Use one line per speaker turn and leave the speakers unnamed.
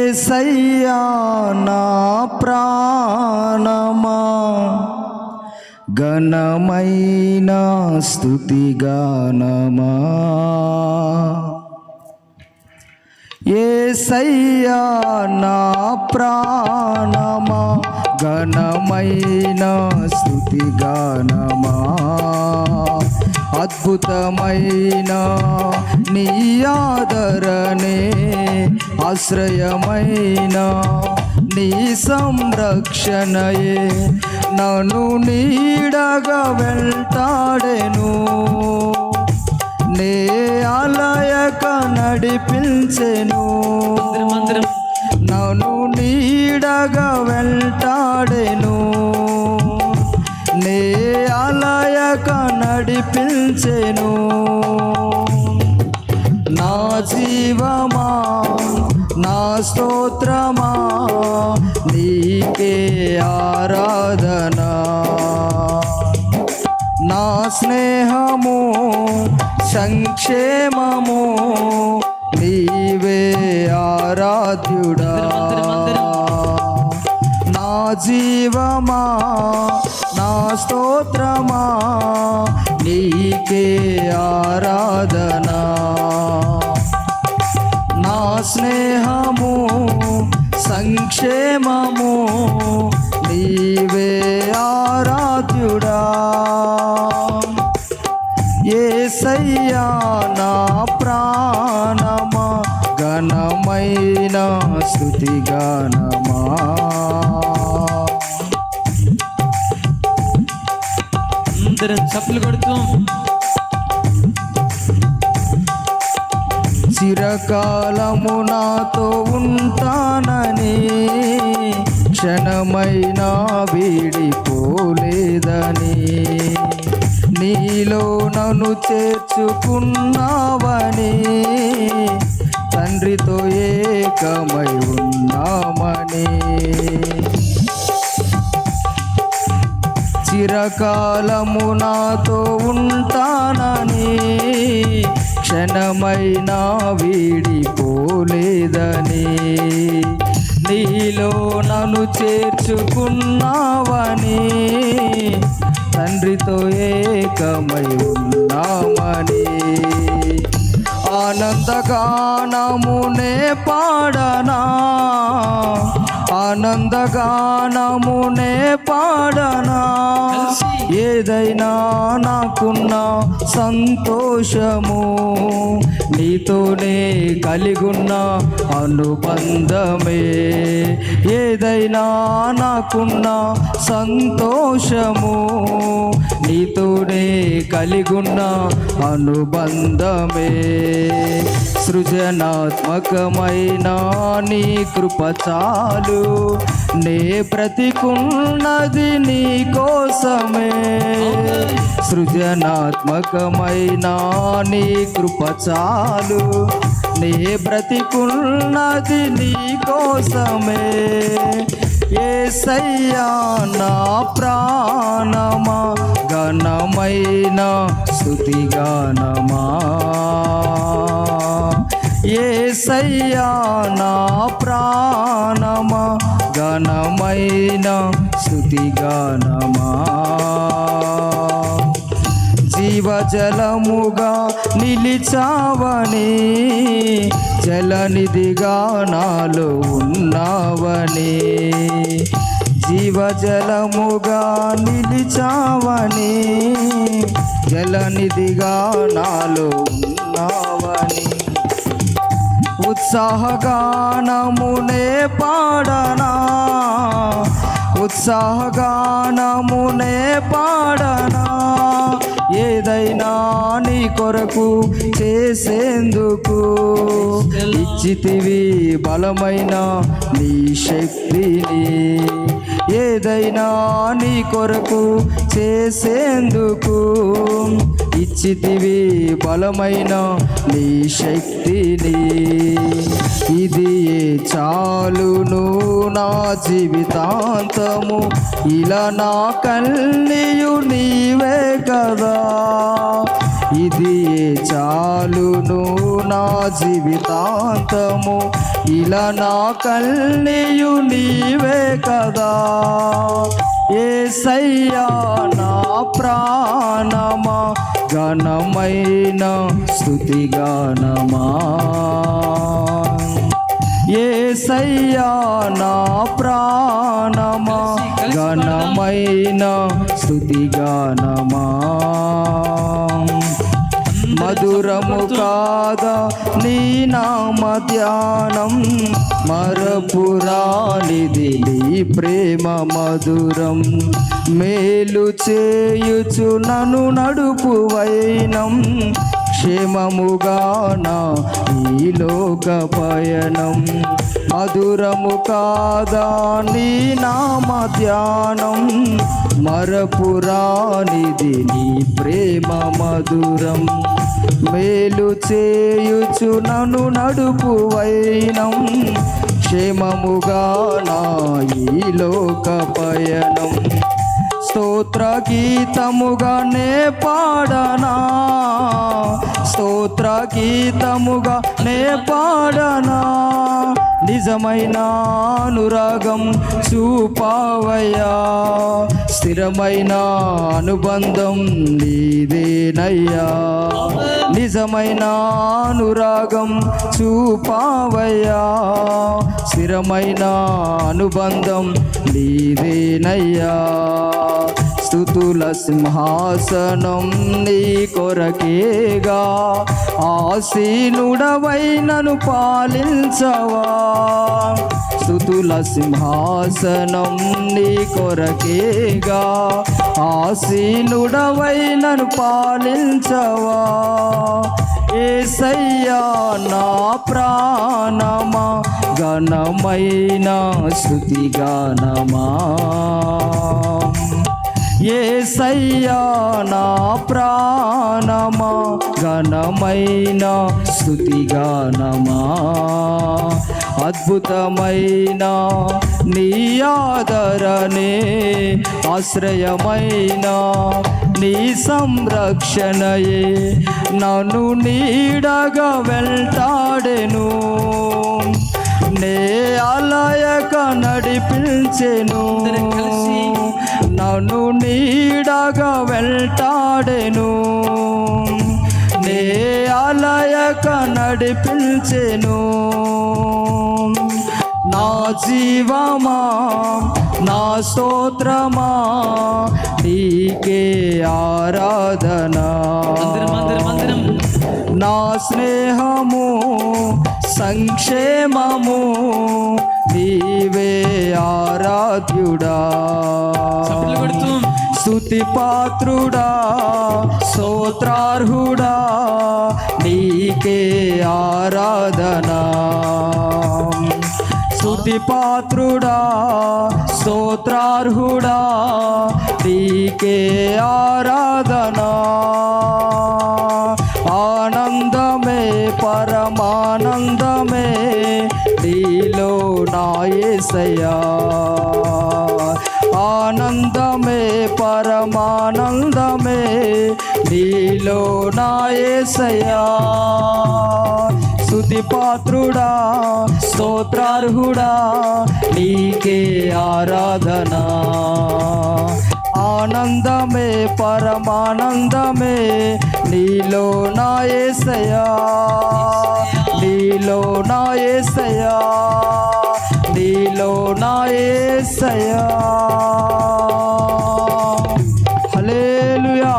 యేసయ్యా నా ప్రాణమా ఘనమైన స్తుతిగానమా. యేసయ్యా నా ప్రాణమా ఘనమైన స్తుతిగానమా. అద్భుతమైన నీ ఆదరణే ఆశ్రయమైన నీ సంరక్షణయే నన్ను నీడగా వెంటాడెను. నే ఆలయక నడిపించెను. నన్ను నీడగా వెంటాడెను. నే ఆలయక నడిపించెను. నా జీవమా నా స్తోత్రమా నీకే ఆరాధన. నా స్నేహము సంక్షేమము నీవే ఆరాధ్యుడా. నా జీవమా నా స్తోత్రమా నీకే ఆరాధన. నా స్నేహము సంక్షేమము నీవే ఆరాధ్యుడా. యేసయ్యా నా ప్రాణమా ఘనమైన స్తుతిగానమా.
అందరం చప్పట్లు కొడుతూ
చిరకాలము నాతో ఉంటానని క్షణమైనా వీడిపోలేదని నీలో నన్ను చేర్చుకున్నావని తండ్రితో ఏకమై ఉన్నామని. చిరకాలము నాతో ఉంటానని క్షణమైనా వీడిపోలేదని నీలో నన్ను చేర్చుకున్నావని తండ్రితో ఏకమై ఉన్నామని. ఆనందగానమునే పాడనా ఆనందగానమునే పాడనా. ఏదైనా నాకున్న సంతోషము నీతోనే కలిగున్న అనుబంధమే. ఏదైనా నాకున్న సంతోషము నీతోనే కలిగున్న అనుబంధమే. సృజనాత్మకమైన నీ కృప చాలు నే బ్రతికున్నది నీ కోసమే. సృజనాత్మకమైన నీ కృప చాలు నే బ్రతికున్నది నీ కోసమే. యేసయ్యా నా ప్రాణమా ఘనమైన స్తుతిగానమా. యేసయ్యా నా ప్రాణమా ఘనమైన స్తుతిగానమా. జీవజలముగా నిలిచావని జలనిధిగా నాలో ఉన్నావని. జీవజలముగా నిలిచావని జలనిధిగా నాలో ఉన్నావని. ఉత్సాహగానమునే పాడనా ఉత్సాహగానమునే పాడనా. ఏదైనా నీ కొరకు చేసేందుకు ఇచ్చితివి బలమైన నీ శక్తిని. ఏదైనా నీ కొరకు చేసేందుకు ఇచ్చితివి బలమైన నీ శక్తిని. ఇది చాలును నా జీవితాంతము ఇలా నా కన్నీయు నీవే కదా. ఇది చాలును నా జీవితాంతము, ఇలా నా కన్నీయు నీవే కదా. యేసయ్యా నా ప్రాణమా, ఘనమైన స్తుతిగానమా. యేసయ్యా నా ప్రాణమా, ఘనమైన స్తుతిగానమా. మధురము కాదా నీ నామ ధ్యానం, మరపురానిది నీ ప్రేమ మధురం. మేలు చేయుచు నన్ను నడుపు వైనం, క్షేమముగా నా ఈ లోక పయనం. మధురము కాదా నీ నామ ధ్యానం, మరపురానిది నీ ప్రేమ మధురం. మేలు చేయుచు నన్ను నడుపు వైనం, క్షేమముగా నా ఈ లోక పయనం. స్తోత్ర గీతముగా నే పాడనా, స్తోత్ర గీతముగా నే పాడనా. నిజమైన అనురాగం చూపావయ్యా, స్థిరమైన అనుబంధం నీదేనయ్యా. నిజమైన అనురాగం చూపావయ్యా, స్థిరమైన అనుబంధం నీదేనయ్యా. స్తుతుల సింహాసనం నీ కొరకేగా, ఆసీనుడవై నన్ను పాలించవా. స్తుతుల సింహాసనం నీ కొరకేగా, ఆసీనుడవై నన్ను పాలించవా. యేసయ్యా నా ప్రాణమా, ఘనమైన స్తుతిగానమా. యేసయ్యా నా ప్రాణమా, ఘనమైన స్తుతిగానమా. అద్భుతమైన నీ ఆదరణే, ఆశ్రయమైన నీ సంరక్షణయే నన్ను నీడగా వెంటాడెను. నే అలయక నడిపించెను, నన్ను నీడగా వెంటాడెను. నే అలయక నడిపించెను. నా జీవమా నా స్తోత్రమా, నీకే ఆరాధన. నా స్నేహము సంక్షేమము, నీవే ఆరాధ్యుడా. స్తుతి పాత్రుడా స్తోత్రార్హుడా, నీకే ఆరాధన. స్తుతి పాత్రుడా స్తోత్రార్హుడా, నీకే ఆరాధన. ఆనందమే పరమానందమే నీలో నా యేసయ్యా. ఆనందమే పరమానందమే నీలో నా యేసయ్యా. స్తుతి పాత్రుడా స్తోత్రార్హుడా, నీకే ఆరాధన. ఆనందమే పరమానందమే నీలో నా యేసయ్యా, నీలో నా యేసయ్యా, నీలో నా యేసయ్యా. హల్లెలూయా.